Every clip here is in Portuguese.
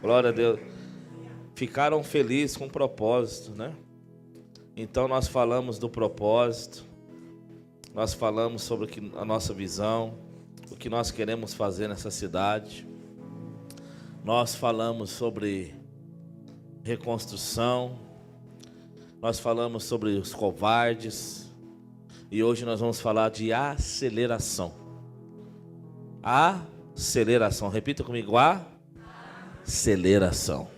Glória a Deus. Ficaram felizes com o propósito, né? Então nós falamos do propósito, nós falamos sobre a nossa visão, o que nós queremos fazer nessa cidade. Nós falamos sobre reconstrução, nós falamos sobre os covardes, e hoje nós vamos falar de aceleração. Aceleração, repita comigo, aceleração.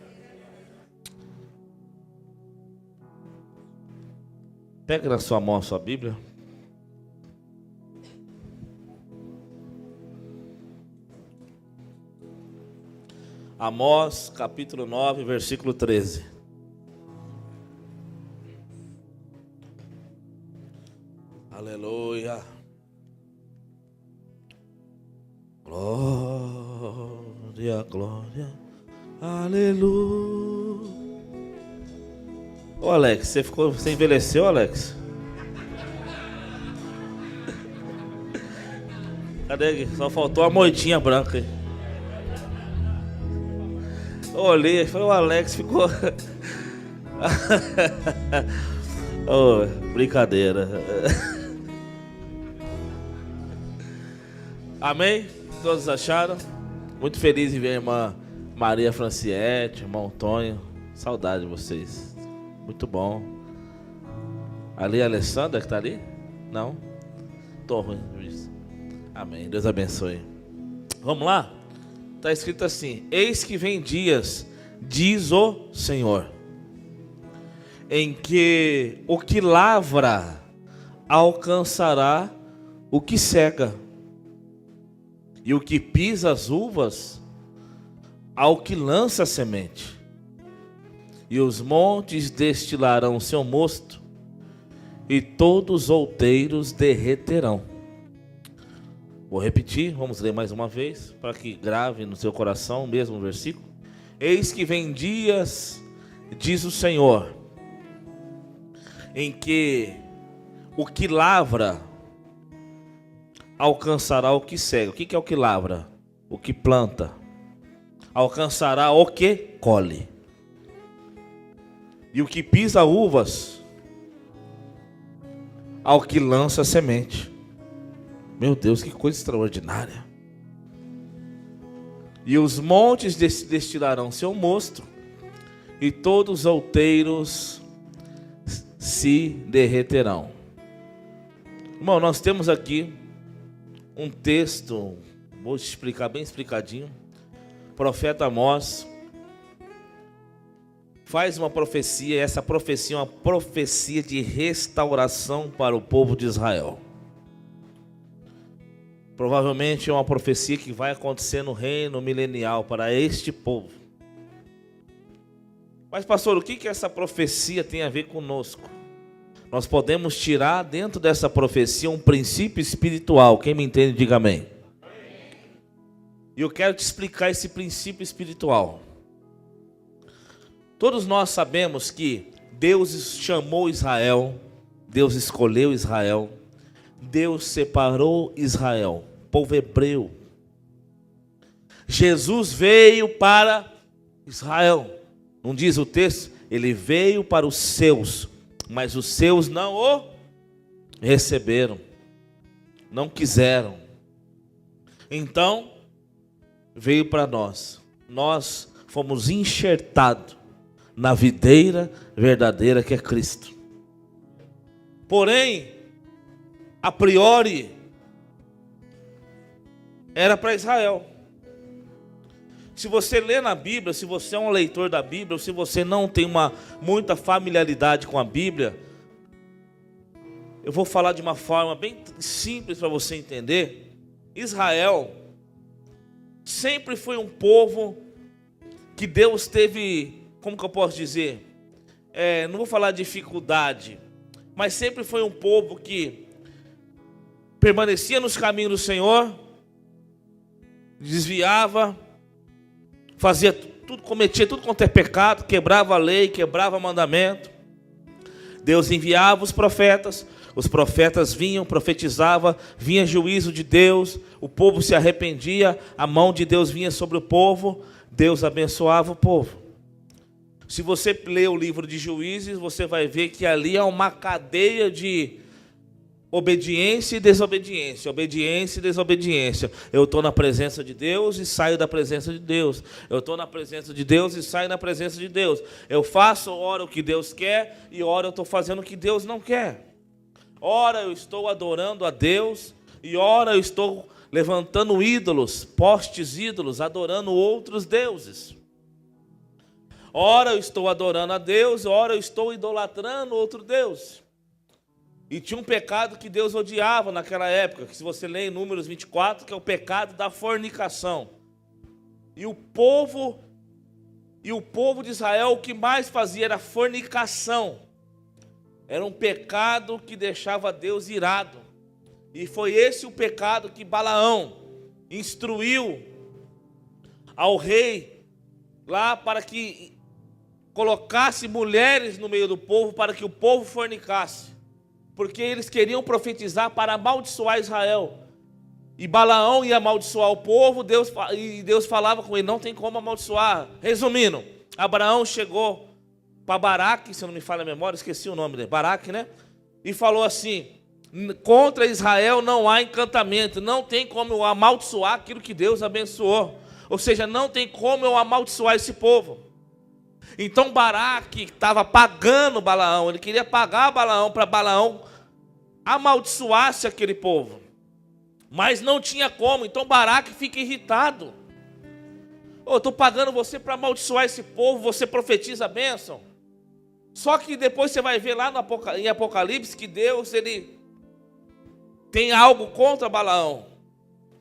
Pega na sua mão a sua Bíblia. Amós, capítulo 9, versículo 13. Aleluia. Glória, glória. Aleluia. Ô Alex, você envelheceu, Alex? Cadê? Só faltou a moitinha branca aí. Eu olhei, foi o Alex, ficou... Oh, brincadeira. Amém? Todos acharam? Muito feliz em ver a irmã Maria Franciete, irmão Antônio. Saudade de vocês. Muito bom. Ali a Alessandra que está ali? Não? Tô ruim. Amém. Deus abençoe. Vamos lá? Está escrito assim: eis que vem dias, diz o Senhor, em que o que lavra alcançará o que cega, e o que pisa as uvas ao que lança a semente. E os montes destilarão seu mosto, e todos os outeiros derreterão. Vou repetir, vamos ler mais uma vez, para que grave no seu coração o mesmo versículo. Eis que vem dias, diz o Senhor, em que o que lavra alcançará o que cega. O que é o que lavra? O que planta. Alcançará o que colhe. E o que pisa uvas ao que lança semente. Meu Deus, que coisa extraordinária. E os montes destilarão seu mosto, e todos os outeiros se derreterão. Irmão, nós temos aqui um texto, vou explicar bem explicadinho. Profeta Amós faz uma profecia, e essa profecia é uma profecia de restauração para o povo de Israel. Provavelmente é uma profecia que vai acontecer no reino milenial para este povo. Mas pastor, o que essa profecia tem a ver conosco? Nós podemos tirar dentro dessa profecia um princípio espiritual. Quem me entende, diga amém. E eu quero te explicar esse princípio espiritual. Todos nós sabemos que Deus chamou Israel, Deus escolheu Israel, Deus separou Israel, povo hebreu. Jesus veio para Israel. Não diz o texto? Ele veio para os seus, mas os seus não o receberam, não quiseram. Então, veio para nós. Nós fomos enxertados na videira verdadeira que é Cristo. Porém, a priori, era para Israel. Se você lê na Bíblia, se você é um leitor da Bíblia, ou se você não tem muita familiaridade com a Bíblia, eu vou falar de uma forma bem simples para você entender. Israel sempre foi um povo que Deus teve, como que eu posso dizer? Não vou falar de dificuldade, mas sempre foi um povo que permanecia nos caminhos do Senhor, desviava, fazia tudo, cometia tudo quanto é pecado, quebrava a lei, quebrava o mandamento. Deus enviava os profetas vinham, profetizavam, vinha juízo de Deus, o povo se arrependia, a mão de Deus vinha sobre o povo, Deus abençoava o povo. Se você ler o livro de Juízes, você vai ver que ali é uma cadeia de obediência e desobediência, obediência e desobediência. Eu estou na presença de Deus e saio da presença de Deus. Eu estou na presença de Deus e saio da presença de Deus. Eu faço, ora, o que Deus quer, e ora eu estou fazendo o que Deus não quer. Ora eu estou adorando a Deus, e ora eu estou levantando ídolos, postes ídolos, adorando outros deuses. Ora eu estou adorando a Deus, ora eu estou idolatrando outro Deus. E tinha um pecado que Deus odiava naquela época, que se você ler em Números 24, que é o pecado da fornicação. E o povo de Israel, o que mais fazia era fornicação. Era um pecado que deixava Deus irado. E foi esse o pecado que Balaão instruiu ao rei lá para que colocasse mulheres no meio do povo, para que o povo fornicasse. Porque eles queriam profetizar para amaldiçoar Israel. E Balaão ia amaldiçoar o povo, e Deus falava com ele, não tem como amaldiçoar. Resumindo, Abraão chegou para Baraque, se eu não me falha a memória, esqueci o nome dele, Baraque, né? E falou assim, contra Israel não há encantamento, não tem como eu amaldiçoar aquilo que Deus abençoou. Ou seja, não tem como eu amaldiçoar esse povo. Então Baraque estava pagando Balaão, ele queria pagar Balaão para Balaão amaldiçoasse aquele povo. Mas não tinha como, então Baraque fica irritado. Eu estou pagando você para amaldiçoar esse povo, você profetiza a bênção. Só que depois você vai ver lá em Apocalipse que Deus ele tem algo contra Balaão.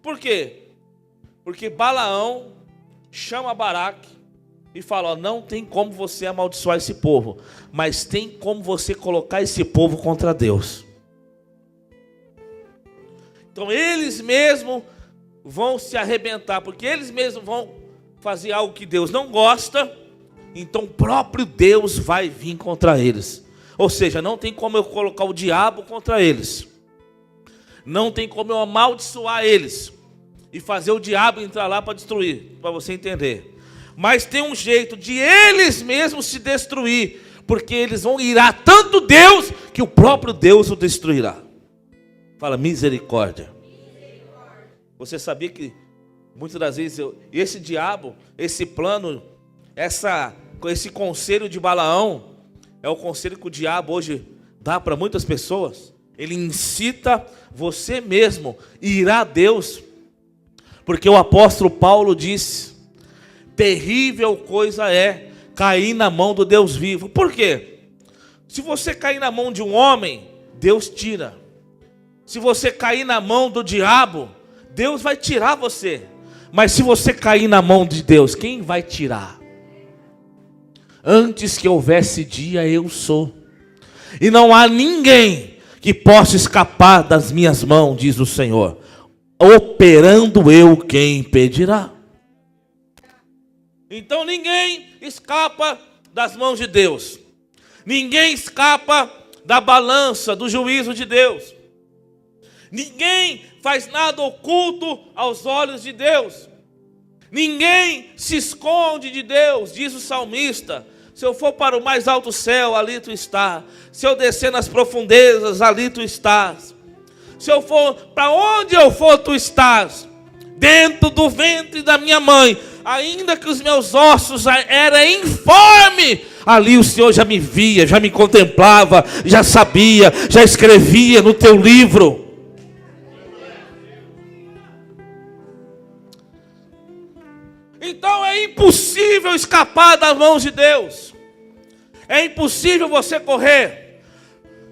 Por quê? Porque Balaão chama Baraque e fala, ó, não tem como você amaldiçoar esse povo, mas tem como você colocar esse povo contra Deus. Então eles mesmos vão se arrebentar, porque eles mesmos vão fazer algo que Deus não gosta, então o próprio Deus vai vir contra eles. Ou seja, não tem como eu colocar o diabo contra eles. Não tem como eu amaldiçoar eles e fazer o diabo entrar lá para destruir, para você entender. Mas tem um jeito de eles mesmos se destruir, porque eles vão irar tanto Deus que o próprio Deus o destruirá. Fala misericórdia. Você sabia que muitas das vezes esse diabo, esse plano, esse conselho de Balaão é o conselho que o diabo hoje dá para muitas pessoas? Ele incita você mesmo a irar a Deus, porque o apóstolo Paulo disse: terrível coisa é cair na mão do Deus vivo. Por quê? Se você cair na mão de um homem, Deus tira. Se você cair na mão do diabo, Deus vai tirar você. Mas se você cair na mão de Deus, quem vai tirar? Antes que houvesse dia, eu sou. E não há ninguém que possa escapar das minhas mãos, diz o Senhor. Operando eu, quem impedirá? Então ninguém escapa das mãos de Deus. Ninguém escapa da balança, do juízo de Deus. Ninguém faz nada oculto aos olhos de Deus. Ninguém se esconde de Deus, diz o salmista. Se eu for para o mais alto céu, ali tu estás. Se eu descer nas profundezas, ali tu estás. Se eu for para onde eu for, tu estás. Dentro do ventre da minha mãe, ainda que os meus ossos eram informes, ali o Senhor já me via, já me contemplava, já sabia, já escrevia no teu livro. Então é impossível escapar das mãos de Deus. É impossível você correr.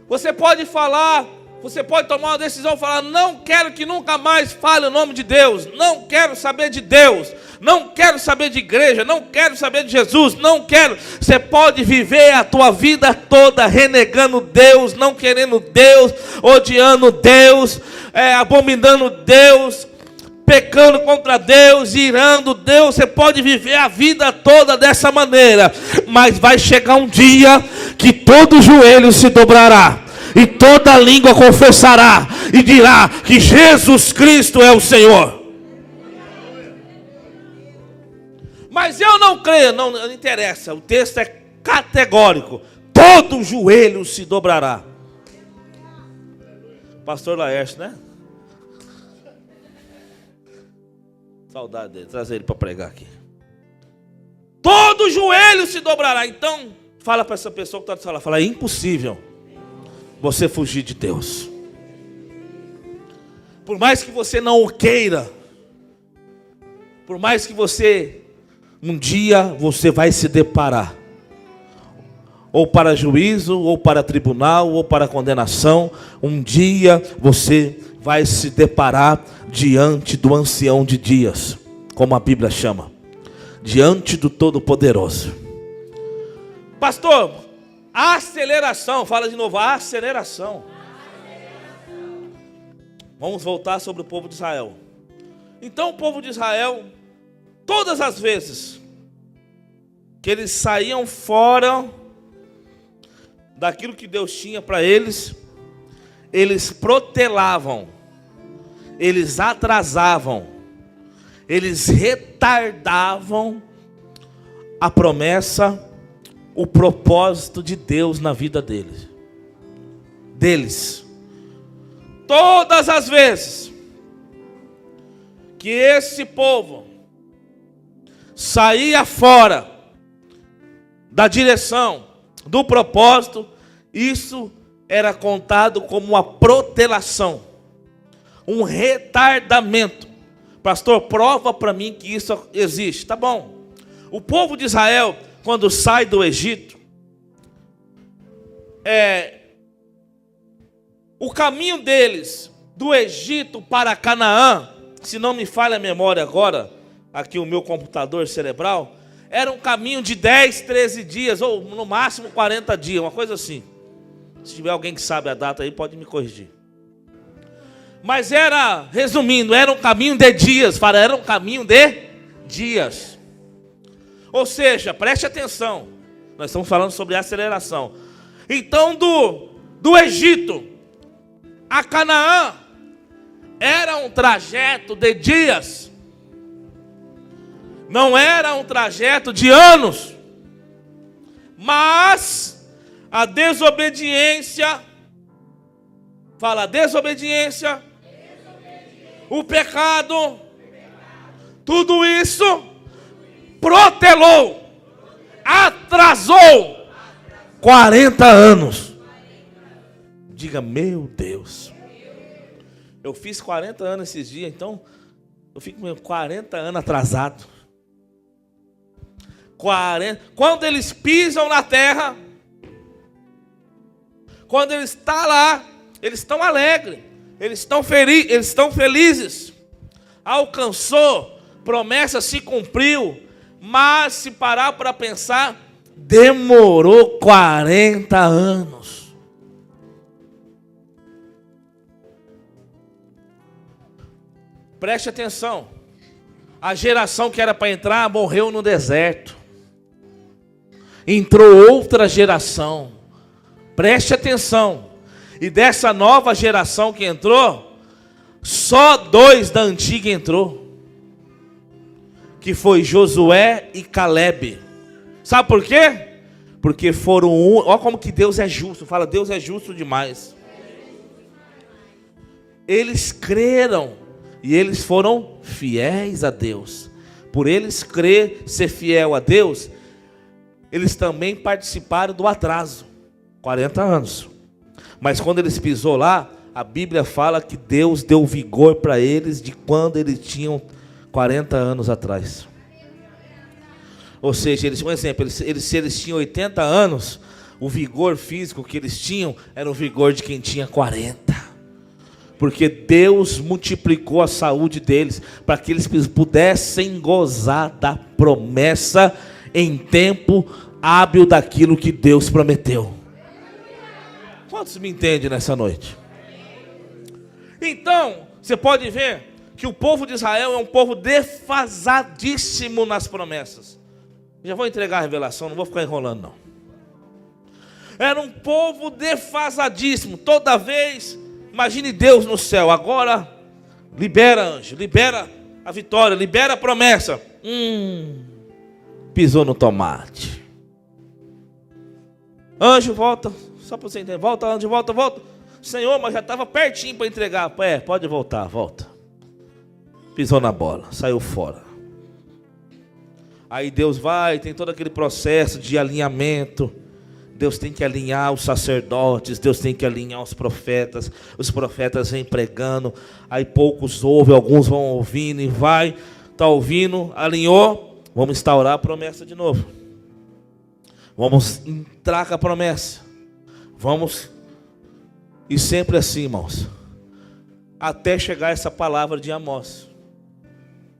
Você pode falar, você pode tomar uma decisão, falar, não quero que nunca mais fale o nome de Deus, não quero saber de Deus, não quero saber de igreja, não quero saber de Jesus, não quero. Você pode viver a tua vida toda renegando Deus, não querendo Deus, odiando Deus, abominando Deus, pecando contra Deus, irando Deus. Você pode viver a vida toda dessa maneira, mas vai chegar um dia que todo joelho se dobrará e toda língua confessará e dirá que Jesus Cristo é o Senhor. Mas eu não creio, não interessa, o texto é categórico. Todo joelho se dobrará. Pastor Laércio, né? Saudade dele, trazer ele para pregar aqui. Todo joelho se dobrará. Então, fala para essa pessoa que está do seu lado, fala, é impossível você fugir de Deus. Por mais que você não o queira, por mais que você, um dia você vai se deparar, ou para juízo, ou para tribunal, ou para condenação, um dia você vai se deparar diante do ancião de dias, como a Bíblia chama, diante do Todo-Poderoso. Pastor, aceleração, fala de novo, aceleração. Vamos voltar sobre o povo de Israel. Então o povo de Israel, todas as vezes que eles saíam fora daquilo que Deus tinha para eles, eles protelavam, eles atrasavam, eles retardavam a promessa, o propósito de Deus na vida deles. Todas as vezes que esse povo saía fora da direção, do propósito, isso era contado como uma protelação, um retardamento. Pastor, prova para mim que isso existe. Tá bom. O povo de Israel, quando sai do Egito, o caminho deles do Egito para Canaã, se não me falha a memória agora, aqui o meu computador cerebral, era um caminho de 10, 13 dias, ou no máximo 40 dias, uma coisa assim. Se tiver alguém que sabe a data aí, pode me corrigir. Mas resumindo, era um caminho de dias, era um caminho de dias. Ou seja, preste atenção, nós estamos falando sobre aceleração. Então do Egito a Canaã era um trajeto de dias, não era um trajeto de anos. Mas a desobediência, o pecado, tudo isso protelou, atrasou 40 anos. Diga, meu Deus. Eu fiz 40 anos esses dias, então eu fico 40 anos atrasado. 40. Quando eles pisam na terra, quando eles estão lá, eles estão alegres, eles estão felizes. Alcançou, promessa se cumpriu, mas se parar para pensar, demorou 40 anos. Preste atenção, a geração que era para entrar morreu no deserto. Entrou outra geração. Preste atenção. E dessa nova geração que entrou, só 2 da antiga entrou, que foi Josué e Calebe. Sabe por quê? Porque foram olha como que Deus é justo. Fala, Deus é justo demais. Eles creram e eles foram fiéis a Deus. Por eles crer, ser fiel a Deus, eles também participaram do atraso, 40 anos. Mas quando eles pisou lá, a Bíblia fala que Deus deu vigor para eles de quando eles tinham 40 anos atrás. Ou seja, um exemplo, se eles tinham 80 anos, o vigor físico que eles tinham era o vigor de quem tinha 40. Porque Deus multiplicou a saúde deles para que eles pudessem gozar da promessa em tempo hábil daquilo que Deus prometeu. Quantos me entendem nessa noite? Então, você pode ver que o povo de Israel é um povo defasadíssimo nas promessas. Já vou entregar a revelação, não vou ficar enrolando não. Era um povo defasadíssimo. Toda vez, imagine Deus no céu, agora libera anjo, libera a vitória, libera a promessa. pisou no tomate. Anjo, volta, só para você entender, volta, anjo, volta. Senhor, mas já estava pertinho para entregar. Pode voltar, volta. Pisou na bola, saiu fora. Aí Deus vai, tem todo aquele processo de alinhamento. Deus tem que alinhar os sacerdotes, Deus tem que alinhar os profetas vêm pregando, aí poucos ouvem, alguns vão ouvindo e está ouvindo, alinhou, vamos instaurar a promessa de novo. Vamos entrar com a promessa. E sempre assim, irmãos, até chegar essa palavra de Amós.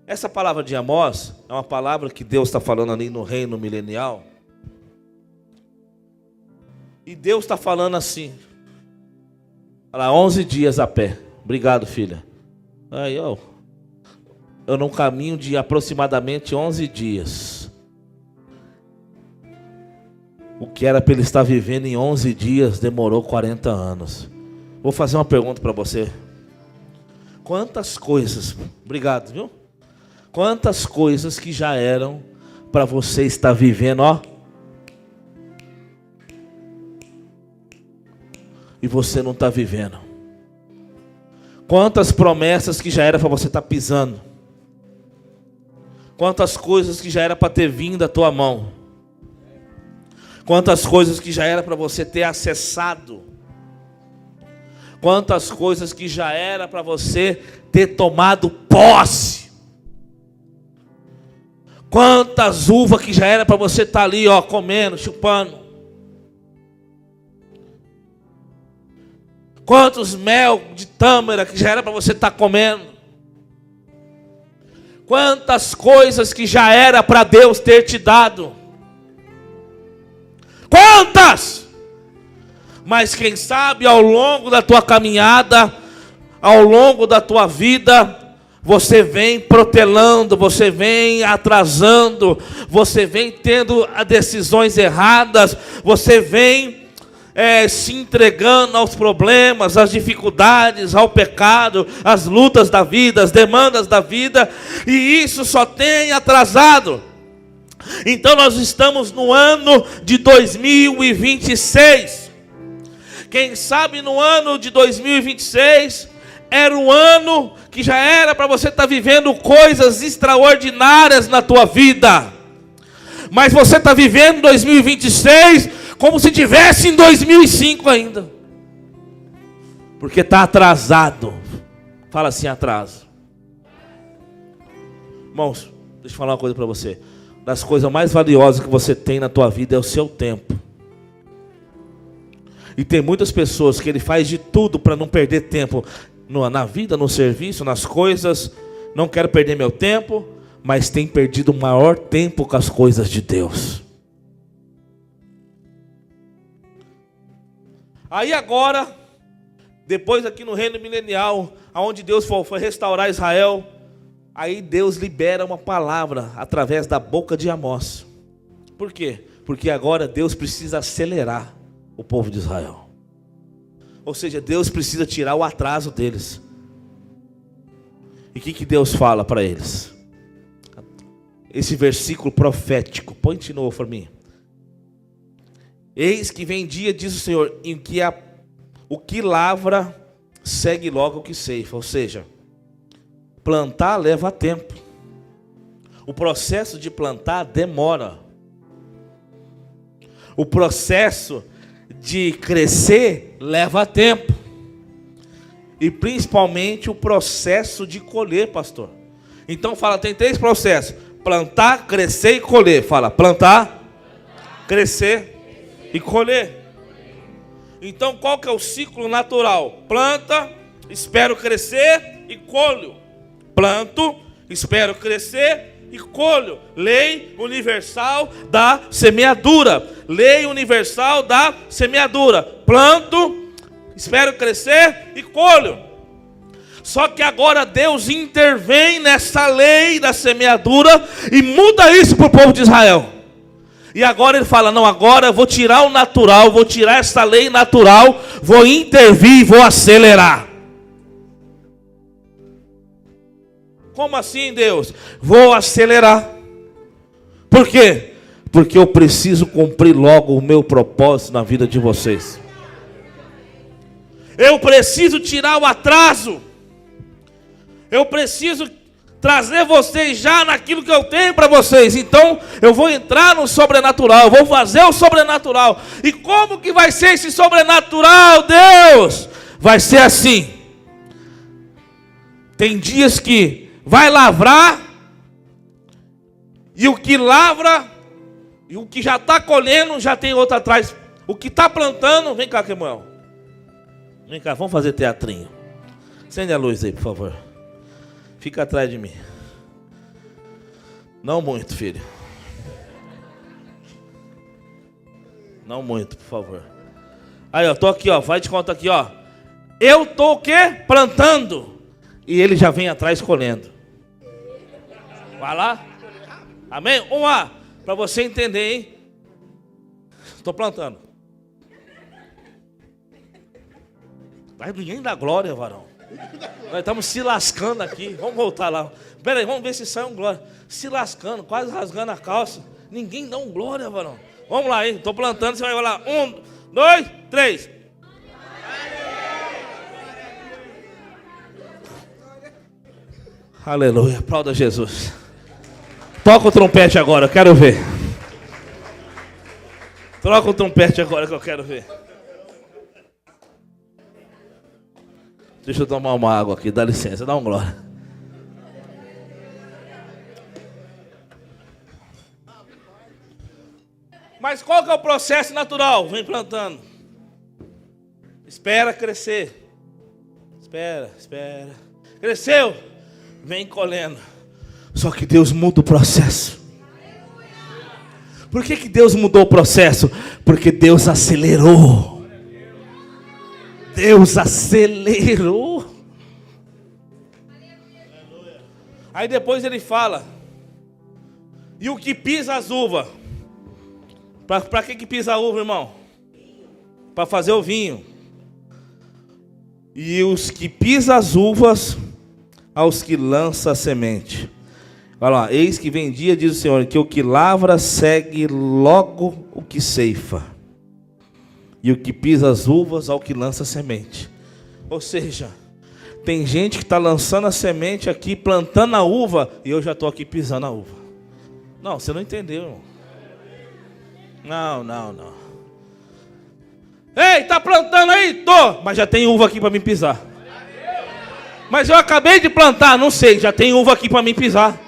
Essa palavra de Amós é uma palavra que Deus está falando ali no reino milenial. E Deus está falando assim. Olha lá, 11 dias a pé. Obrigado, filha. Aí, eu não caminho de aproximadamente 11 dias. O que era para ele estar vivendo em 11 dias demorou 40 anos. Vou fazer uma pergunta para você. Quantas coisas, obrigado, viu? Quantas coisas que já eram para você estar vivendo, e você não está vivendo? Quantas promessas que já era para você estar pisando? Quantas coisas que já era para ter vindo à tua mão? Quantas coisas que já era para você ter acessado? Quantas coisas que já era para você ter tomado posse? Quantas uvas que já era para você estar ali, comendo, chupando? Quantos mel de tâmara que já era para você estar comendo? Quantas coisas que já era para Deus ter te dado? Quantas? Mas quem sabe ao longo da tua caminhada, ao longo da tua vida, você vem protelando, você vem atrasando, você vem tendo decisões erradas, você vem se entregando aos problemas, às dificuldades, ao pecado, às lutas da vida, às demandas da vida, e isso só tem atrasado. Então nós estamos no ano de 2026. Quem sabe no ano de 2026 era um ano que já era para você estar vivendo coisas extraordinárias na tua vida, mas você está vivendo 2026 como se tivesse em 2005 ainda, porque está atrasado. Fala assim, atraso. Irmãos, deixa eu falar uma coisa para você. Das coisas mais valiosas que você tem na tua vida é o seu tempo. E tem muitas pessoas que ele faz de tudo para não perder tempo na vida, no serviço, nas coisas. Não quero perder meu tempo, mas tem perdido o maior tempo com as coisas de Deus. Aí agora, depois aqui no reino milenial, onde Deus foi restaurar Israel, aí Deus libera uma palavra através da boca de Amós. Por quê? Porque agora Deus precisa acelerar o povo de Israel. Ou seja, Deus precisa tirar o atraso deles. E o que Deus fala para eles? Esse versículo profético, põe de novo para mim. Eis que vem dia, diz o Senhor, em que o que lavra segue logo o que ceifa. Ou seja, plantar leva tempo. O processo de plantar demora. O processo de crescer leva tempo. E principalmente o processo de colher, pastor. Então fala, tem 3 processos: plantar, crescer e colher. Fala, plantar, crescer e colher. Então qual que é o ciclo natural? Planta, espero crescer e colho. Planto, espero crescer e colho. Lei universal da semeadura. Lei universal da semeadura. Planto, espero crescer e colho. Só que agora Deus intervém nessa lei da semeadura e muda isso para o povo de Israel. E agora ele fala, não, agora eu vou tirar o natural, vou tirar essa lei natural, vou intervir e vou acelerar. Como assim, Deus? Vou acelerar. Por quê? Porque eu preciso cumprir logo o meu propósito na vida de vocês. Eu preciso tirar o atraso. Eu preciso trazer vocês já naquilo que eu tenho para vocês. Então eu vou entrar no sobrenatural, eu vou fazer o sobrenatural. E como que vai ser esse sobrenatural, Deus? Vai ser assim. Tem dias que vai lavrar, e o que lavra, e o que já está colhendo, já tem outro atrás. O que está plantando, vem cá, Kemuel. Vem cá, vamos fazer teatrinho. Acende a luz aí, por favor. Fica atrás de mim. Não muito, filho. Não muito, por favor. Aí, ó, tô aqui, ó. Vai de conta aqui, ó. Eu tô o quê? Plantando. E ele já vem atrás colhendo. Vai lá. Amém? Vamos lá. Para você entender, hein? Estou plantando. Mas ninguém dá glória, varão. Nós estamos se lascando aqui. Vamos voltar lá. Pera aí, vamos ver se sai um glória. Se lascando, quase rasgando a calça. Ninguém dá um glória, varão. Vamos lá, hein? Estou plantando, você vai lá. 1, 2, 3. Aleluia. Aplauda Jesus. Toca o trompete agora, eu quero ver. Troca o trompete agora que eu quero ver. Deixa eu tomar uma água aqui, dá licença, dá um glória. Mas qual que é o processo natural? Vem plantando. Espera crescer. Espera. Cresceu. Vem colhendo. Só que Deus muda o processo. Por que Deus mudou o processo? Porque Deus acelerou. Deus acelerou. Aí depois ele fala: e o que pisa as uvas? Para que pisa a uva, irmão? Para fazer o vinho. E os que pisa as uvas, aos que lança a semente. Olha lá, eis que vem dia, diz o Senhor, que o que lavra segue logo o que ceifa. E o que pisa as uvas ao que lança a semente. Ou seja, tem gente que está lançando a semente aqui, plantando a uva, e eu já estou aqui pisando a uva. Não, você não entendeu, irmão. Não. Ei, está plantando aí? Tô, mas já tem uva aqui para me pisar. Mas eu acabei de plantar, não sei, já tem uva aqui para me pisar.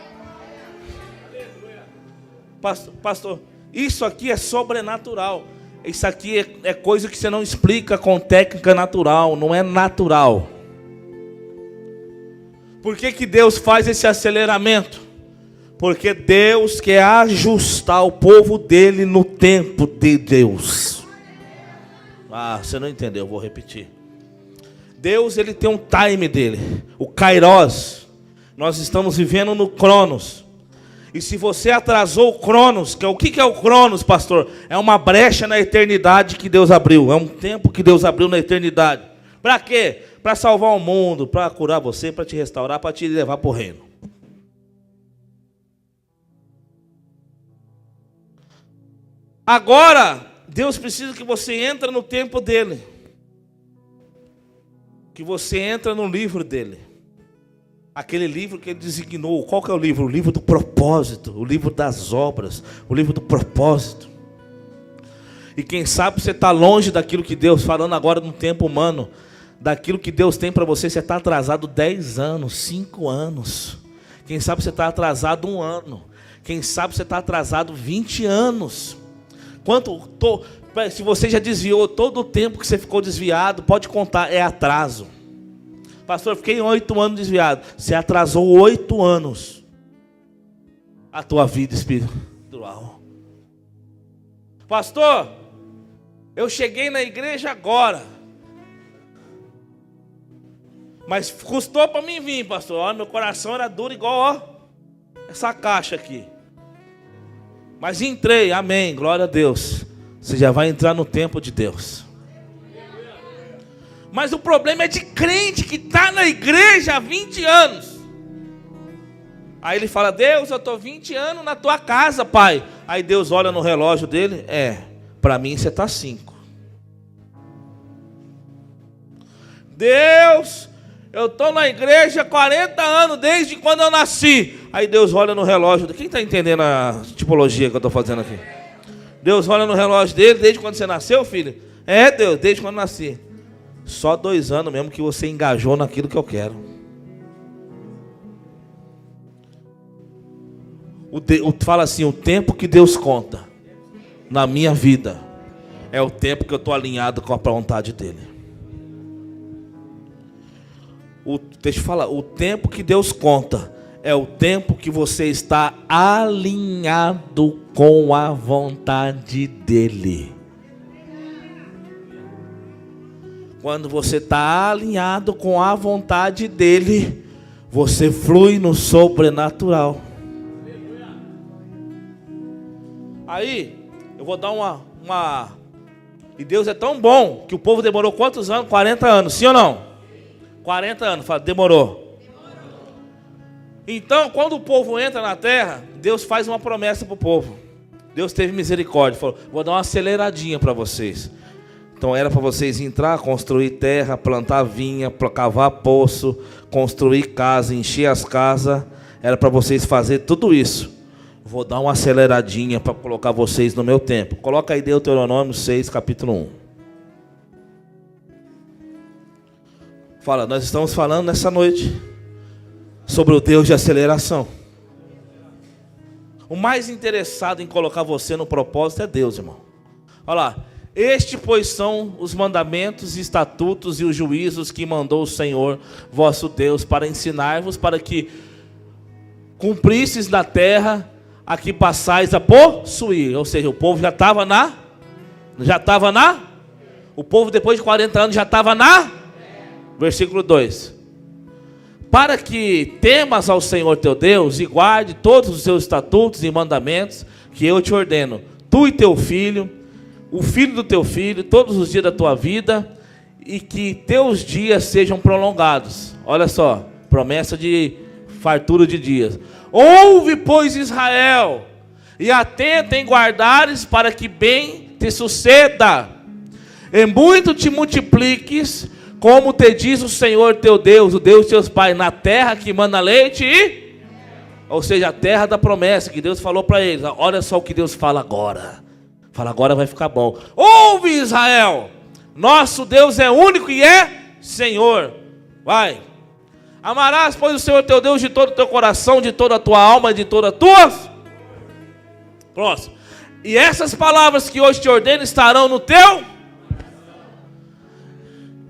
Pastor, isso aqui é sobrenatural. Isso aqui é coisa que você não explica com técnica natural, não é natural. Por que Deus faz esse aceleramento? Porque Deus quer ajustar o povo dele no tempo de Deus. Ah, você não entendeu, eu vou repetir. Deus, ele tem um time dele, o Kairos. Nós estamos vivendo no Cronos. E se você atrasou o Cronos, o que é o Cronos, pastor? É uma brecha na eternidade que Deus abriu. É um tempo que Deus abriu na eternidade. Para quê? Para salvar o mundo, para curar você, para te restaurar, para te levar para o reino. Agora, Deus precisa que você entre no tempo dele. Que você entre no livro dele. Aquele livro que ele designou. Qual que é o livro? O livro do propósito, o livro das obras, o livro do propósito. E quem sabe você está longe daquilo que Deus, falando agora no tempo humano, daquilo que Deus tem para você, você está atrasado 10 anos, 5 anos. Quem sabe você está atrasado 1 ano. Quem sabe você está atrasado 20 anos. Se você já desviou todo o tempo que você ficou desviado, pode contar, é atraso. Pastor, fiquei 8 anos desviado. Você atrasou 8 anos a tua vida espiritual. Pastor, eu cheguei na igreja agora, mas custou para mim vir, pastor. Olha, meu coração era duro igual essa caixa aqui. Mas entrei, amém, glória a Deus. Você já vai entrar no tempo de Deus. Mas o problema é de crente que está na igreja há 20 anos. Aí ele fala: Deus, eu estou 20 anos na tua casa, pai. Aí Deus olha no relógio dele: para mim você está 5. Deus, eu estou na igreja há 40 anos, desde quando eu nasci. Aí Deus olha no relógio. Quem está entendendo a tipologia que eu estou fazendo aqui? Deus olha no relógio dele: desde quando você nasceu, filho? Deus, desde quando eu nasci. Só 2 anos mesmo que você engajou naquilo que eu quero. Fala assim: o tempo que Deus conta na minha vida é o tempo que eu estou alinhado com a vontade dele. Deixa eu falar, o tempo que Deus conta é o tempo que você está alinhado com a vontade dele. Quando você está alinhado com a vontade dele, você flui no sobrenatural. Aí, eu vou dar uma... E Deus é tão bom que o povo demorou quantos anos? 40 anos, sim ou não? 40 anos, fala, demorou. Então, quando o povo entra na terra, Deus faz uma promessa para o povo. Deus teve misericórdia, falou: vou dar uma aceleradinha para vocês. Então era para vocês entrar, construir terra, plantar vinha, cavar poço, construir casa, encher as casas. Era para vocês fazer tudo isso. Vou dar uma aceleradinha para colocar vocês no meu tempo. Coloca aí Deuteronômio 6, capítulo 1. Fala, nós estamos falando nessa noite sobre o Deus de aceleração. O mais interessado em colocar você no propósito é Deus, irmão. Olha lá. Pois são os mandamentos, estatutos e os juízos que mandou o Senhor vosso Deus para ensinar-vos, para que cumprisseis na terra a que passais a possuir. Ou seja, o povo já estava o povo depois de 40 anos já estava versículo 2. Para que temas ao Senhor teu Deus e guarde todos os seus estatutos e mandamentos que eu te ordeno, tu e teu filho, o filho do teu filho, todos os dias da tua vida, e que teus dias sejam prolongados. Olha só, promessa de fartura de dias. Ouve, pois, Israel, e atenta em guardares, para que bem te suceda, e muito te multipliques, como te diz o Senhor teu Deus, o Deus de teus pais, na terra que manda leite e... Ou seja, a terra da promessa que Deus falou para eles. Olha só o que Deus fala agora. Fala, agora vai ficar bom. Ouve, Israel, nosso Deus é único e é Senhor. Vai. Amarás, pois, o Senhor teu Deus de todo o teu coração, de toda a tua alma, de toda a tua... Próximo. E essas palavras que hoje te ordeno estarão no teu...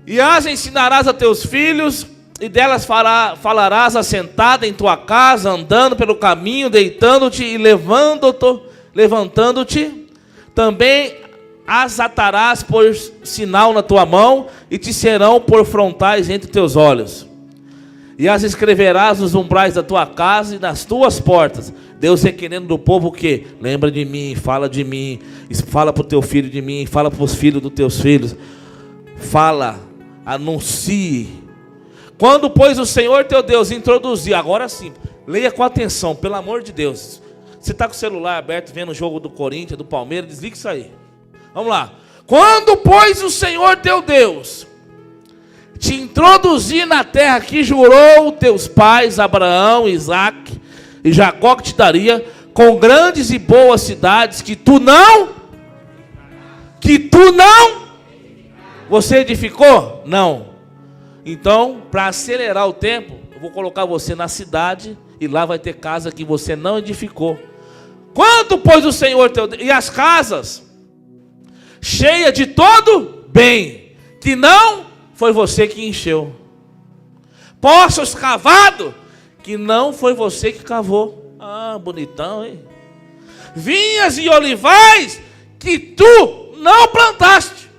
E as ensinarás a teus filhos, e delas falarás assentada em tua casa, andando pelo caminho, deitando-te e levantando-te. Também as atarás por sinal na tua mão, e te serão por frontais entre teus olhos. E as escreverás nos umbrais da tua casa e nas tuas portas. Deus requerendo do povo o quê? Lembra de mim, fala para o teu filho de mim, fala para os filhos dos teus filhos. Fala, anuncie. Quando, pois, o Senhor teu Deus introduzir, agora sim, leia com atenção, pelo amor de Deus. Você está com o celular aberto, vendo o jogo do Corinthians, do Palmeiras, desliga isso aí. Vamos lá. Quando, pois, o Senhor teu Deus te introduzir na terra que jurou teus pais, Abraão, Isaque e Jacó, que te daria, com grandes e boas cidades que tu não, você edificou? Não. Então, para acelerar o tempo, eu vou colocar você na cidade e lá vai ter casa que você não edificou. Quando, pois, o Senhor teu Deus, e as casas cheias de todo bem, que não foi você que encheu. Poços cavados, que não foi você que cavou. Ah, bonitão, hein? Vinhas e olivais, que tu não plantaste.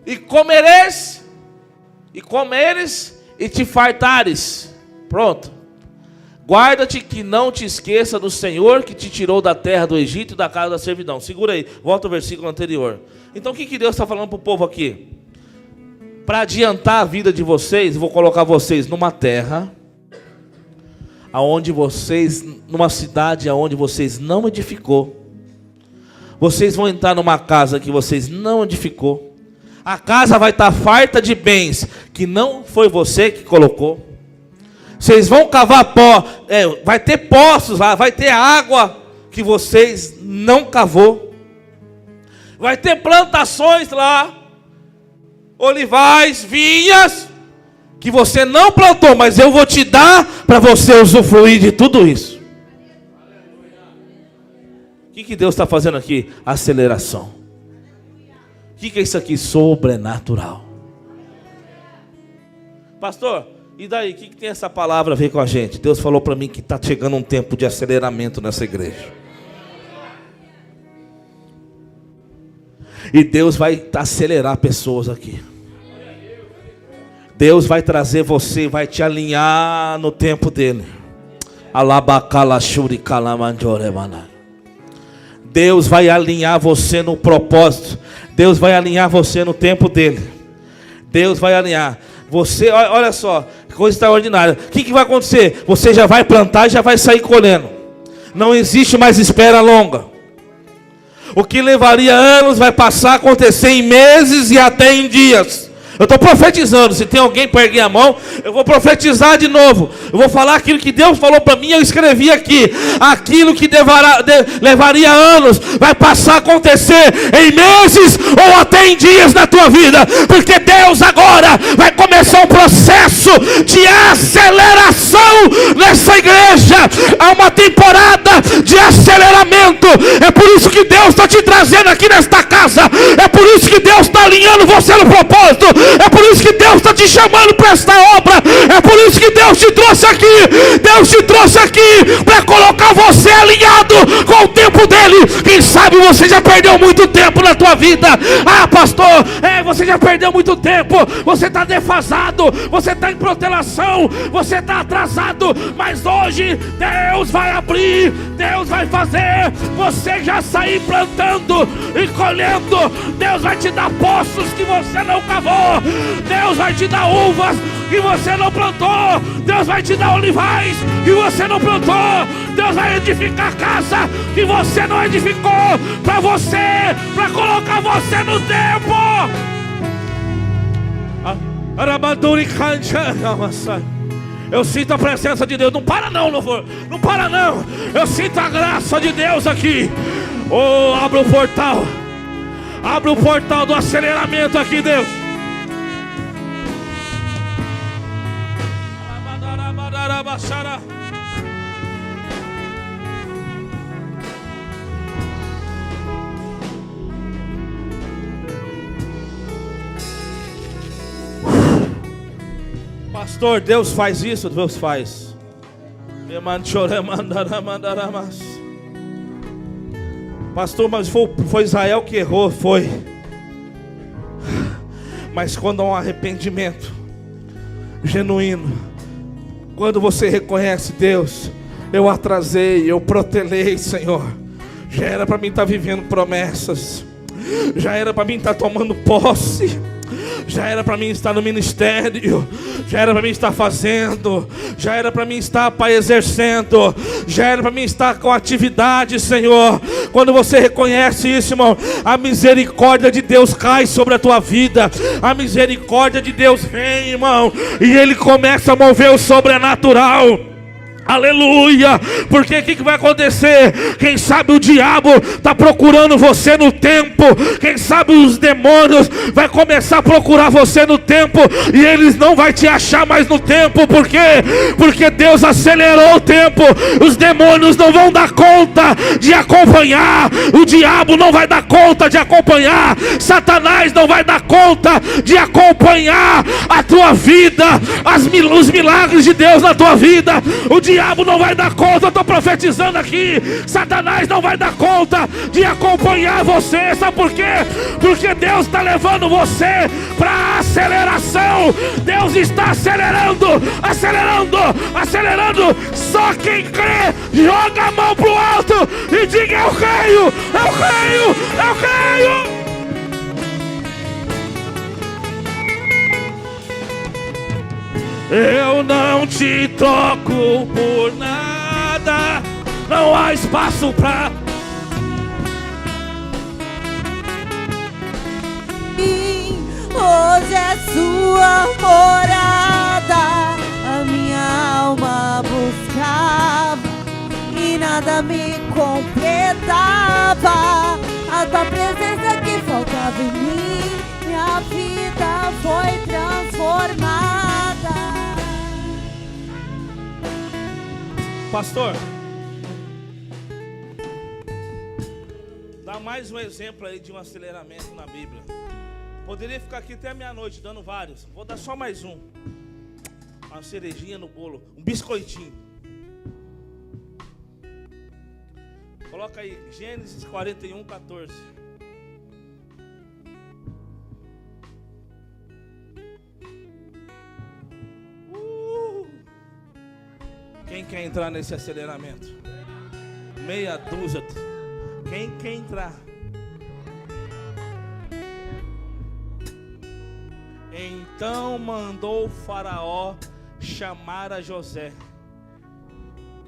E comeres e te fartares. Pronto. Guarda-te que não te esqueça do Senhor que te tirou da terra do Egito e da casa da servidão. Segura aí, volta ao versículo anterior. Então o que Deus está falando para o povo aqui? Para adiantar a vida de vocês, vou colocar vocês numa terra numa cidade aonde vocês não edificou. Vocês vão entrar numa casa que vocês não edificou. A casa vai estar farta de bens que não foi você que colocou. Vocês vão cavar vai ter poços lá, vai ter água que vocês não cavou. Vai ter plantações lá, olivais, vinhas, que você não plantou, mas eu vou te dar para você usufruir de tudo isso. O que Deus está fazendo aqui? Aceleração. O que é isso aqui? Sobrenatural. Pastor, e daí? O que tem essa palavra a ver com a gente? Deus falou para mim que está chegando um tempo de aceleramento nessa igreja. E Deus vai acelerar pessoas aqui. Deus vai trazer você, vai te alinhar no tempo dele. Deus vai alinhar você no propósito. Deus vai alinhar você no tempo dele. Deus vai alinhar você. Olha só, coisa extraordinária. O que vai acontecer? Você já vai plantar e já vai sair colhendo. Não existe mais espera longa. O que levaria anos vai passar a acontecer em meses e até em dias. Eu estou profetizando. Se tem alguém para erguer a mão, eu vou profetizar de novo. Eu vou falar aquilo que Deus falou para mim. Eu escrevi aqui. Aquilo que levaria anos vai passar a acontecer em meses ou até em dias na tua vida. Porque Deus agora vai começar um processo de aceleração nessa igreja. Há uma temporada de aceleramento. É por isso que Deus está te trazendo aqui nesta casa. É por isso que Deus está alinhando você no propósito. É por isso que Deus está te chamando para esta obra. É por isso que Deus te trouxe aqui. Deus te trouxe aqui para colocar você alinhado com o tempo dele. Quem sabe você já perdeu muito tempo na tua vida. Ah, pastor, você já perdeu muito tempo. Você está defasado. Você está em protelação. Você está atrasado. Mas hoje Deus vai abrir. Deus vai fazer você já sair plantando e colhendo. Deus vai te dar poços que você não cavou. Deus vai te dar uvas que você não plantou. Deus vai te dar olivais que você não plantou. Deus vai edificar casa que você não edificou. Para você, para colocar você no tempo. Eu sinto a presença de Deus. Não para não, louvor. Não para não. Eu sinto a graça de Deus aqui. Oh, abre o portal. Abre o portal do aceleramento aqui, Deus. Pastor, Deus faz isso, Deus faz. Pastor, mas foi Israel que errou, foi. Mas quando há um arrependimento genuíno, quando você reconhece, Deus, eu atrasei, eu protelei, Senhor. Já era para mim estar vivendo promessas. Já era para mim estar tomando posse. Já era para mim estar no ministério. Já era para mim estar fazendo. Já era para mim estar, Pai, exercendo. Já era para mim estar com atividade, Senhor. Quando você reconhece isso, irmão, a misericórdia de Deus cai sobre a tua vida. A misericórdia de Deus vem, irmão, e Ele começa a mover o sobrenatural. Aleluia. Porque o que vai acontecer? Quem sabe o diabo está procurando você no tempo. Quem sabe os demônios vai começar a procurar você no tempo, e eles não vão te achar mais no tempo. Por quê? Porque Deus acelerou o tempo. Os demônios não vão dar conta de acompanhar. O diabo não vai dar conta de acompanhar. Satanás não vai dar conta de acompanhar a tua vida, os milagres de Deus na tua vida. O diabo não vai dar conta. Eu estou profetizando aqui. Satanás não vai dar conta de acompanhar você. Sabe por quê? Porque Deus está levando você para aceleração. Deus está acelerando, acelerando, acelerando. Só quem crê, joga a mão pro alto e diga: eu creio, eu creio, eu creio. Eu não te troco por nada. Não há espaço pra... Hoje é sua morada, a minha alma buscava e nada me completava. A tua presença que faltava em mim, minha vida foi transformada. Pastor, dá mais um exemplo aí de um aceleramento na Bíblia. Poderia ficar aqui até meia-noite dando vários. Vou dar só mais um. Uma cerejinha no bolo, um biscoitinho. Coloca aí, Gênesis 41, 14. Quem quer entrar nesse aceleramento? Meia dúzia. Quem quer entrar? Então mandou o Faraó chamar a José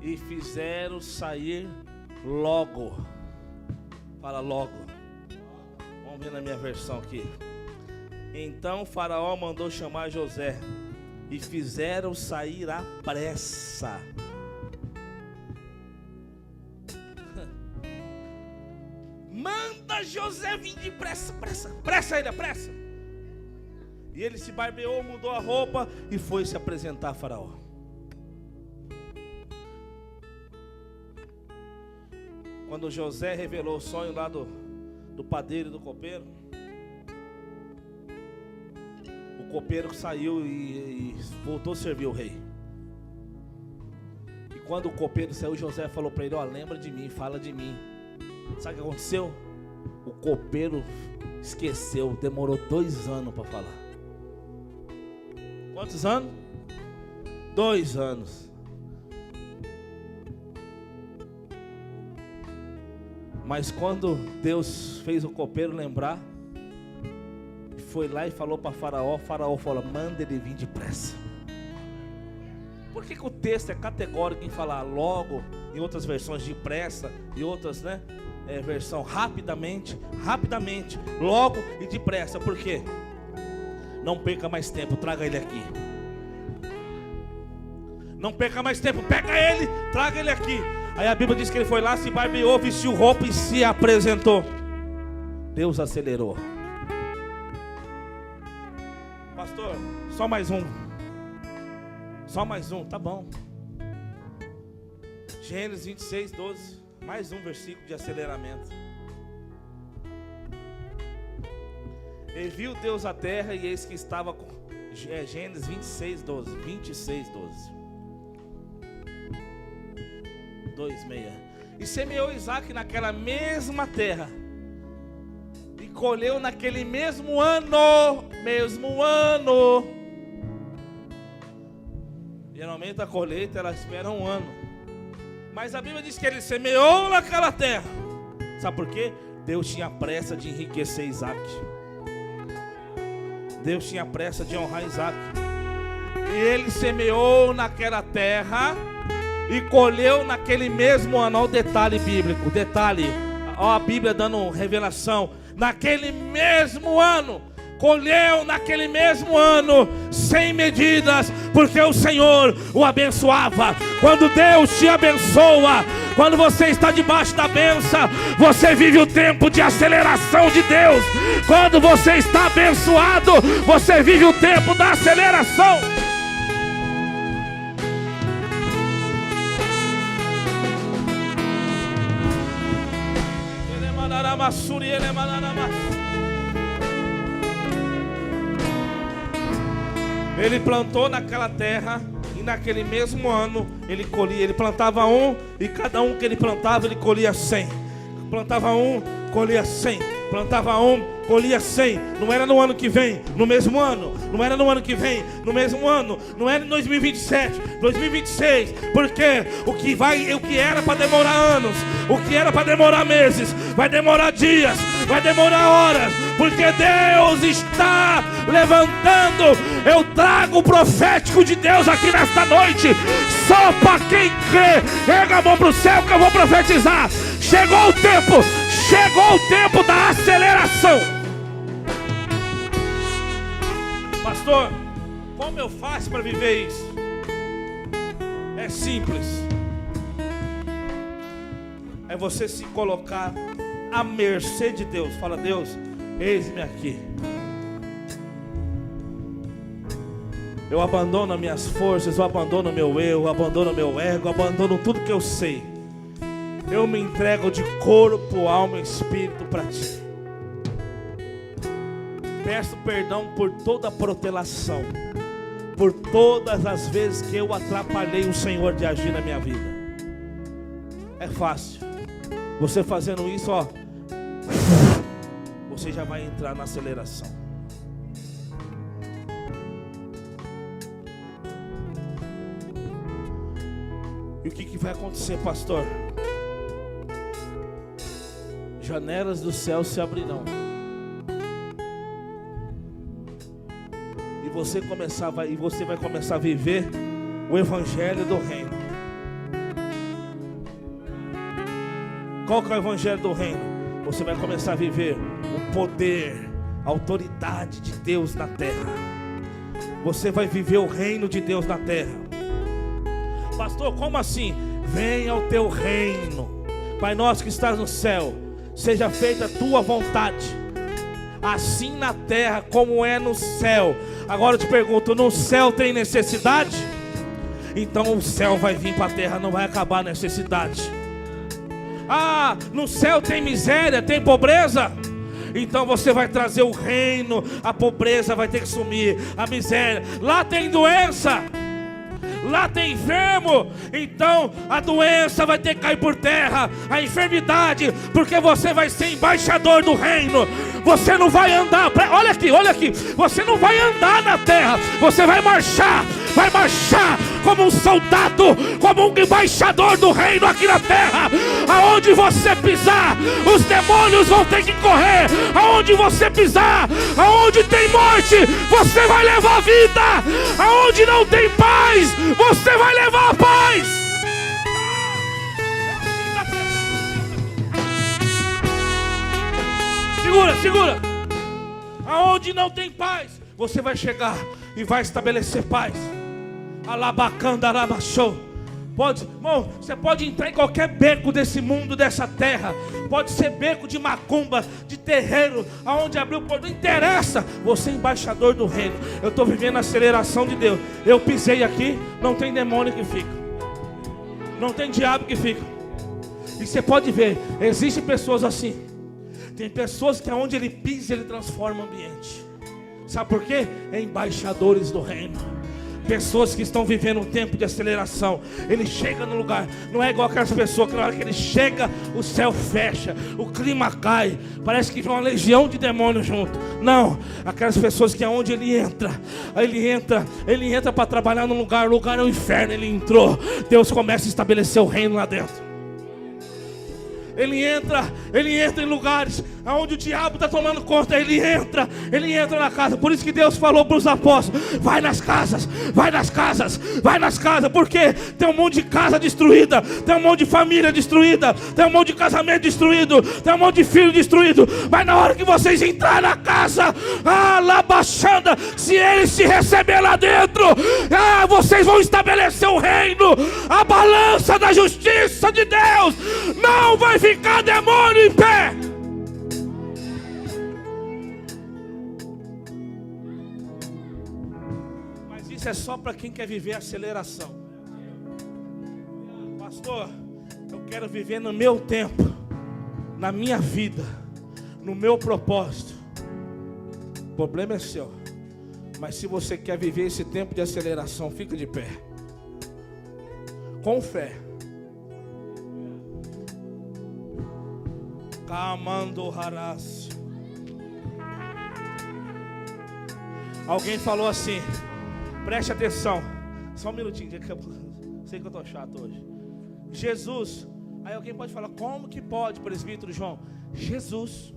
e fizeram sair logo. Fala logo. Vamos ver na minha versão aqui. Então o Faraó mandou chamar José e fizeram sair à pressa. Manda José vir depressa, pressa ele, pressa. E ele se barbeou, mudou a roupa e foi se apresentar a Faraó. Quando José revelou o sonho lá do padeiro e do copeiro, o copeiro saiu e voltou a servir o rei. E quando o copeiro saiu, José falou para ele: ó, lembra de mim, fala de mim. Sabe o que aconteceu? O copeiro esqueceu, demorou 2 anos para falar. Quantos anos? 2 anos. Mas quando Deus fez o copeiro lembrar, foi lá e falou para Faraó, Faraó falou: manda ele vir depressa. Por que o texto é categórico em falar logo, em outras versões depressa, e outras, né? Versão rapidamente, logo e depressa? Por quê? Não perca mais tempo, traga ele aqui. Não perca mais tempo, pega ele, traga ele aqui. Aí a Bíblia diz que ele foi lá, se barbeou, vestiu roupa e se apresentou. Deus acelerou. Pastor, só mais um. Só mais um, tá bom. Gênesis 26, 12. Mais um versículo de aceleramento. E viu Deus a terra, e eis que estava com... Gênesis 26, 12. 26, 12. 2,6. E semeou Isaac naquela mesma terra, e colheu naquele mesmo ano. Geralmente a colheita ela espera 1 ano. Mas a Bíblia diz que ele semeou naquela terra. Sabe por quê? Deus tinha pressa de enriquecer Isaac. Deus tinha pressa de honrar Isaac. E ele semeou naquela terra e colheu naquele mesmo ano. Olha o detalhe bíblico, detalhe. Olha a Bíblia dando revelação. Naquele mesmo ano, colheu naquele mesmo ano, sem medidas, porque o Senhor o abençoava. Quando Deus te abençoa, quando você está debaixo da bênção, você vive o tempo de aceleração de Deus. Quando você está abençoado, você vive o tempo da aceleração. Ele plantou naquela terra, e naquele mesmo ano ele colhia. Ele plantava um, e cada um que ele plantava ele colhia 100. Plantava um, colhia 100. Plantava um, colhia 100. Não era no ano que vem, no mesmo ano. Não era no ano que vem, no mesmo ano. Não era em 2027, 2026. Porque o que era para demorar anos, o que era para demorar meses, vai demorar dias, vai demorar horas, porque Deus está levantando. Eu trago o profético de Deus aqui nesta noite, só para quem crê. Erga a mão para o céu que eu vou profetizar. Chegou o tempo da aceleração. Pastor, como eu faço para viver isso? É simples. É você se colocar à mercê de Deus. Fala: Deus, eis-me aqui. Eu abandono as minhas forças, eu abandono meu eu, eu abandono meu ego, eu abandono tudo que eu sei. Eu me entrego de corpo, alma e espírito para ti. Peço perdão por toda a protelação, por todas as vezes que eu atrapalhei o Senhor de agir na minha vida. É fácil. Você fazendo isso, ó, você já vai entrar na aceleração. E o que vai acontecer, pastor? Janelas do céu se abrirão. E você vai começar a viver o evangelho do reino. Qual que é o evangelho do reino? Você vai começar a viver o poder, a autoridade de Deus na terra. Você vai viver o reino de Deus na terra. Pastor, como assim? Venha o teu reino. Pai nosso que estás no céu, seja feita a tua vontade, assim na terra como é no céu. Agora eu te pergunto, no céu tem necessidade? Então o céu vai vir para a terra, não vai acabar a necessidade. Ah, no céu tem miséria, tem pobreza? Então você vai trazer o reino, a pobreza vai ter que sumir, a miséria. Lá tem doença, lá tem enfermo, então a doença vai ter que cair por terra, a enfermidade, porque você vai ser embaixador do reino. Você não vai andar, olha aqui, você não vai andar na terra, você vai marchar como um soldado, como um embaixador do reino aqui na terra. Aonde você pisar, os demônios vão ter que correr. Aonde você pisar, aonde tem morte, você vai levar vida. Aonde não tem paz, você vai levar a paz. Segura. Aonde não tem paz, você vai chegar e vai estabelecer paz. Alabacanda, alabachou. Irmão, você pode entrar em qualquer beco desse mundo, dessa terra. Pode ser beco de macumba, de terreiro, aonde abriu o portão, não interessa. Você é embaixador do reino. Eu estou vivendo a aceleração de Deus. Eu pisei aqui, não tem demônio que fica, não tem diabo que fica. E você pode ver, existem pessoas assim. Tem pessoas que aonde ele pisa, ele transforma o ambiente. Sabe por quê? É embaixadores do reino. Pessoas que estão vivendo um tempo de aceleração. Ele chega no lugar, não é igual aquelas pessoas que na hora que ele chega, o céu fecha, o clima cai, parece que vem uma legião de demônios junto. Não, aquelas pessoas que aonde ele entra para trabalhar num lugar, o lugar é o inferno, ele entrou. Deus começa a estabelecer o reino lá dentro. Ele entra em lugares onde o diabo está tomando conta. Ele entra na casa. Por isso que Deus falou para os apóstolos: vai nas casas, porque tem um monte de casa destruída, tem um monte de família destruída, tem um monte de casamento destruído, tem um monte de filho destruído. Mas na hora que vocês entrarem na casa, lá baixando, se eles se receber lá dentro, vocês vão estabelecer o reino. A balança da justiça de Deus não vai ficar demônio em pé. Mas isso é só para quem quer viver a aceleração. Pastor, eu quero viver no meu tempo, na minha vida, no meu propósito. O problema é seu. Mas se você quer viver esse tempo de aceleração, fica de pé, com fé. Camando Haras. Alguém falou assim, preste atenção, só um minutinho, sei que eu estou chato hoje. Jesus, aí alguém pode falar, como que pode, presbítero João? Jesus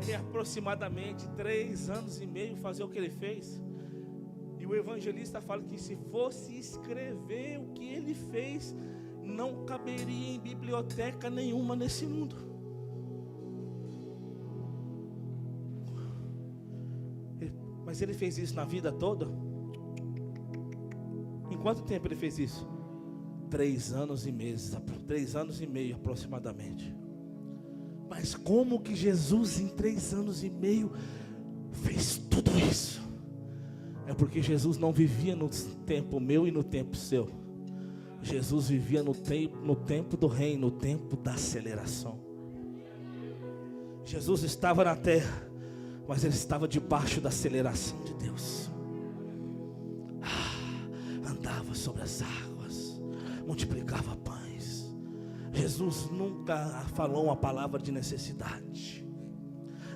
em aproximadamente 3 anos e meio fazer o que ele fez. E o evangelista fala que se fosse escrever o que ele fez, não caberia em biblioteca nenhuma nesse mundo. Mas ele fez isso na vida toda? Em quanto tempo ele fez isso? 3 anos e meses, 3 anos e meio aproximadamente. Mas como que Jesus em 3 anos e meio fez tudo isso? É porque Jesus não vivia no tempo meu e no tempo seu. Jesus vivia no tempo do reino, no tempo da aceleração. Jesus estava na terra, mas ele estava debaixo da aceleração de Deus. Andava sobre as águas, multiplicava pães. Jesus nunca falou uma palavra de necessidade.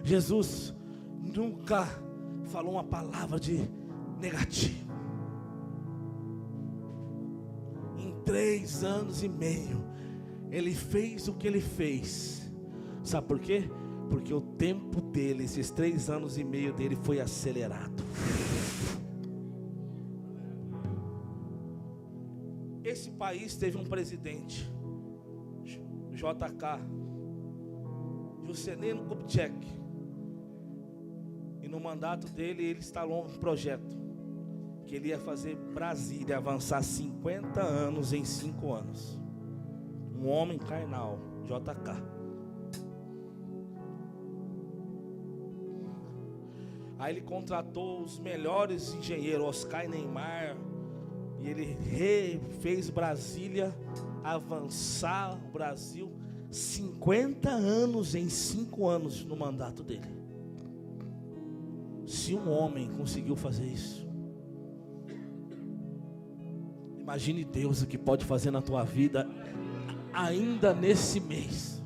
Jesus nunca falou uma palavra de negativo. Em 3 anos e meio ele fez o que ele fez. Sabe por quê? Porque o tempo dele, esses 3 anos e meio dele, foi acelerado. Esse país teve um presidente, JK, Juscelino Kubitschek. E no mandato dele, ele instalou um projeto que ele ia fazer Brasília avançar 50 anos em 5 anos. Um homem carnal, JK. Aí ele contratou os melhores engenheiros, Oscar e Neymar, e ele refez Brasília avançar o Brasil 50 anos em 5 anos no mandato dele. Se um homem conseguiu fazer isso, imagine Deus o que pode fazer na tua vida ainda nesse mês.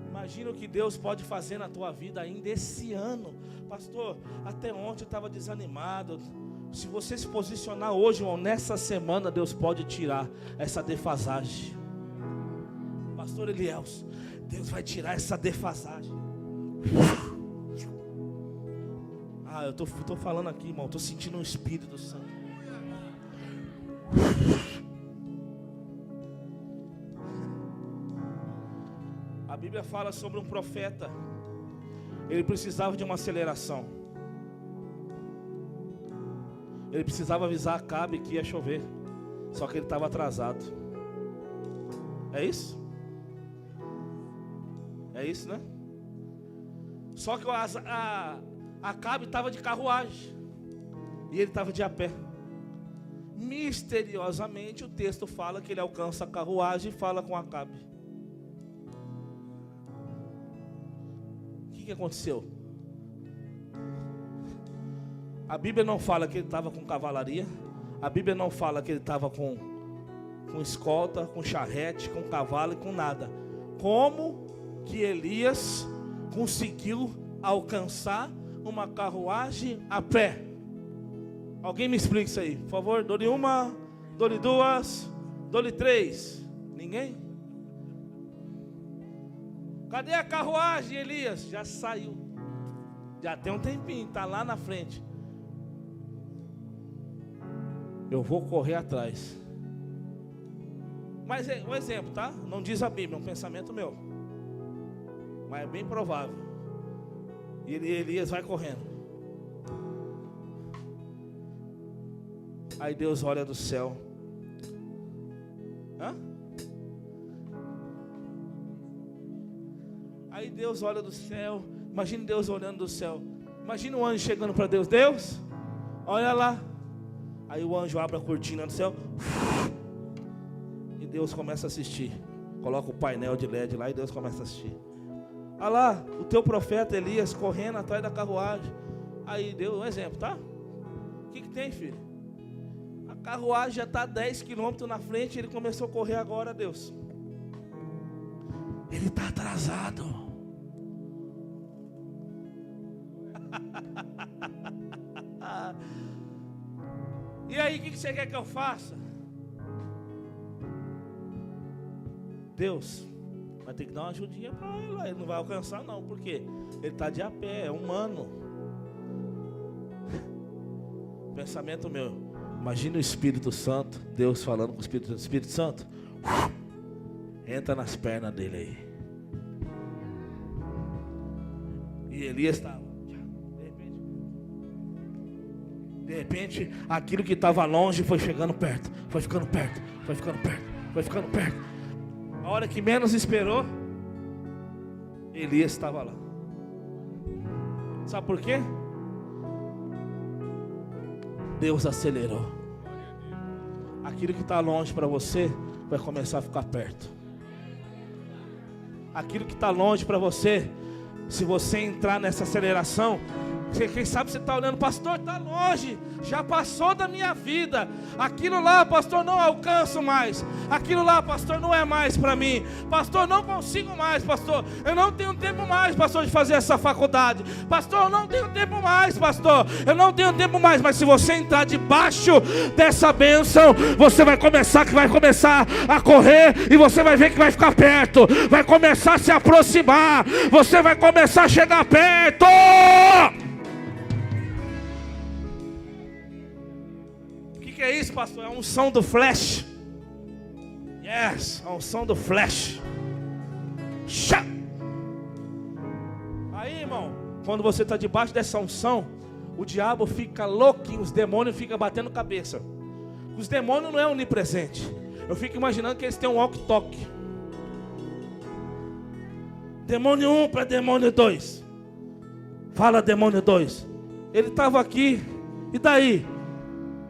Imagina o que Deus pode fazer na tua vida ainda esse ano. Pastor, até ontem eu estava desanimado. Se você se posicionar hoje ou nessa semana, Deus pode tirar essa defasagem. Pastor Elielson, Deus vai tirar essa defasagem. Eu estou falando aqui, irmão. Estou sentindo um Espírito Santo. A Bíblia fala sobre um profeta. Ele precisava de uma aceleração. Ele precisava avisar Acabe que ia chover. Só que ele estava atrasado. É isso? É isso, né? Só que Acabe estava de carruagem e ele estava de a pé. Misteriosamente o texto fala que ele alcança a carruagem e fala com Acabe. O que aconteceu? A Bíblia não fala que ele estava com cavalaria. A Bíblia não fala que ele estava com escolta, com charrete, com cavalo e com nada. Como que Elias conseguiu alcançar uma carruagem a pé? Alguém me explica isso aí, por favor. Dou-lhe uma, dou-lhe duas, dou-lhe 3. Ninguém? Cadê a carruagem, Elias? Já saiu. Já tem um tempinho, está lá na frente. Eu vou correr atrás. Mas é um exemplo, tá? Não diz a Bíblia, é um pensamento meu. Mas é bem provável. E Elias vai correndo. Aí Deus olha do céu. Aí Deus olha do céu. Imagine Deus olhando do céu. Imagina o anjo chegando para Deus. Deus, olha lá. Aí o anjo abre a cortina do céu. E Deus começa a assistir. Coloca o painel de LED lá e Deus começa a assistir. Olha lá, o teu profeta Elias correndo atrás da carruagem. Aí deu um exemplo, tá? O que tem, filho? A carruagem já está 10 quilômetros na frente. Ele começou a correr agora, Deus. Ele está atrasado. E aí, o que você quer que eu faça? Deus, Vai ter que dar uma ajudinha para ele lá. Ele não vai alcançar não, porque ele está de a pé, é humano. Pensamento meu, imagina o Espírito Santo, Deus falando com o Espírito Santo. Espírito Santo, entra nas pernas dele aí. E Elias estava. De repente, aquilo que estava longe foi chegando perto. Foi ficando perto, foi ficando perto, foi ficando perto. A hora que menos esperou, Elias estava lá. Sabe por quê? Deus acelerou. Aquilo que está longe para você vai começar a ficar perto. Aquilo que está longe para você, se você entrar nessa aceleração, quem sabe você está olhando, pastor, está longe, já passou da minha vida. Aquilo lá, pastor, não alcanço mais. Aquilo lá, pastor, não é mais para mim. Pastor, não consigo mais, pastor. Eu não tenho tempo mais, pastor, de fazer essa faculdade. Pastor, eu não tenho tempo mais, pastor. Eu não tenho tempo mais. Mas se você entrar debaixo dessa bênção, você vai começar a correr e você vai ver que vai ficar perto. Vai começar a se aproximar. Você vai começar a chegar perto. O que é isso, pastor? É a unção do flash. Yes, a unção do flash. Aí, irmão, quando você está debaixo dessa unção, o diabo fica louquinho, os demônios ficam batendo cabeça. Os demônios não é onipresente. Eu fico imaginando que eles têm um walk-talk. Demônio 1 para demônio 2. Fala, demônio 2. Ele estava aqui, e daí?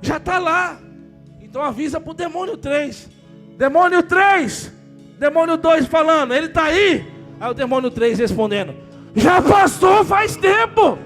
Já está lá. Então avisa para o demônio 3. Demônio 3. Demônio 2 falando, ele está aí. Aí o demônio 3 respondendo, já passou faz tempo.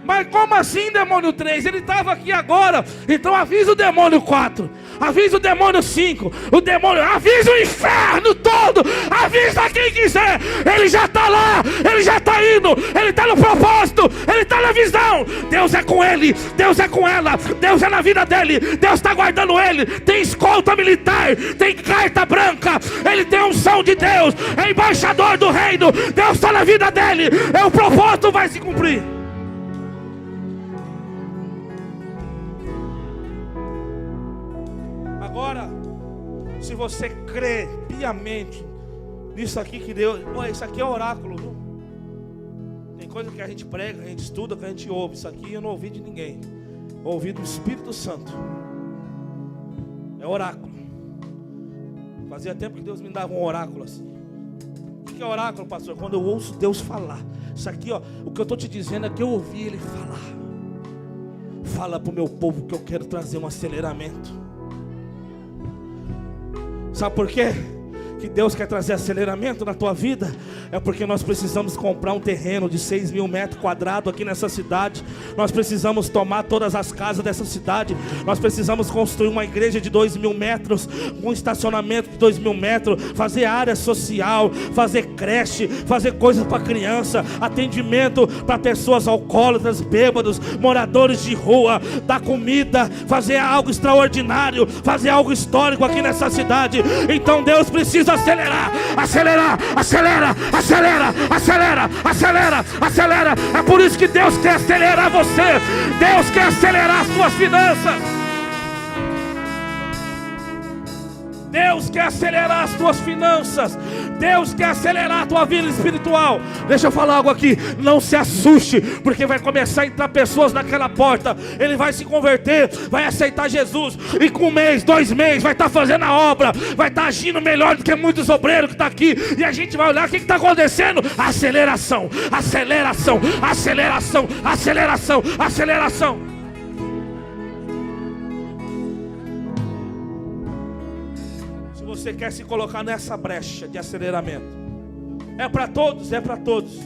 Mas como assim, demônio 3? Ele estava aqui agora. Então avisa o demônio 4. Avisa o demônio 5. O demônio, avisa o inferno todo. Avisa quem quiser. Ele já está lá. Ele já está indo. Ele está no propósito. Ele está na visão. Deus é com ele. Deus é com ela. Deus é na vida dele. Deus está guardando ele. Tem escolta militar. Tem carta branca. Ele tem unção de Deus. É embaixador do reino. Deus está na vida dele. O propósito vai se cumprir. Agora, se você crê piamente nisso aqui que Deus... Isso aqui é oráculo, viu? Tem coisa que a gente prega, a gente estuda, que a gente ouve. Isso aqui eu não ouvi de ninguém. Eu ouvi do Espírito Santo. É oráculo. Fazia tempo que Deus me dava um oráculo assim. O que é oráculo, pastor? Quando eu ouço Deus falar. Isso aqui, ó, o que eu estou te dizendo é que eu ouvi Ele falar. Fala para o meu povo que eu quero trazer um aceleramento. Sabe por quê? Que Deus quer trazer aceleramento na tua vida? É porque nós precisamos comprar um terreno de 6.000 metros quadrados aqui nessa cidade. Nós precisamos tomar todas as casas dessa cidade. Nós precisamos construir uma igreja de 2.000 metros, um estacionamento de 2.000 metros, fazer área social, fazer creche, fazer coisas para criança, atendimento para pessoas alcoólatras, bêbados, moradores de rua, dar comida, fazer algo extraordinário, fazer algo histórico aqui nessa cidade. Então Deus precisa acelerar, acelera, acelera. É por isso que Deus quer acelerar você. Deus quer acelerar as suas finanças. Deus quer acelerar as tuas finanças. Deus quer acelerar a tua vida espiritual. Deixa eu falar algo aqui. Não se assuste, porque vai começar a entrar pessoas naquela porta. Ele vai se converter, vai aceitar Jesus. E com 1 mês, 2 meses, vai estar fazendo a obra. Vai estar agindo melhor do que muitos obreiros que estão aqui. E a gente vai olhar o que está acontecendo. Aceleração. Você quer se colocar nessa brecha de aceleramento? É para todos, é para todos.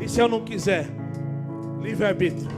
E se eu não quiser? Livre-arbítrio.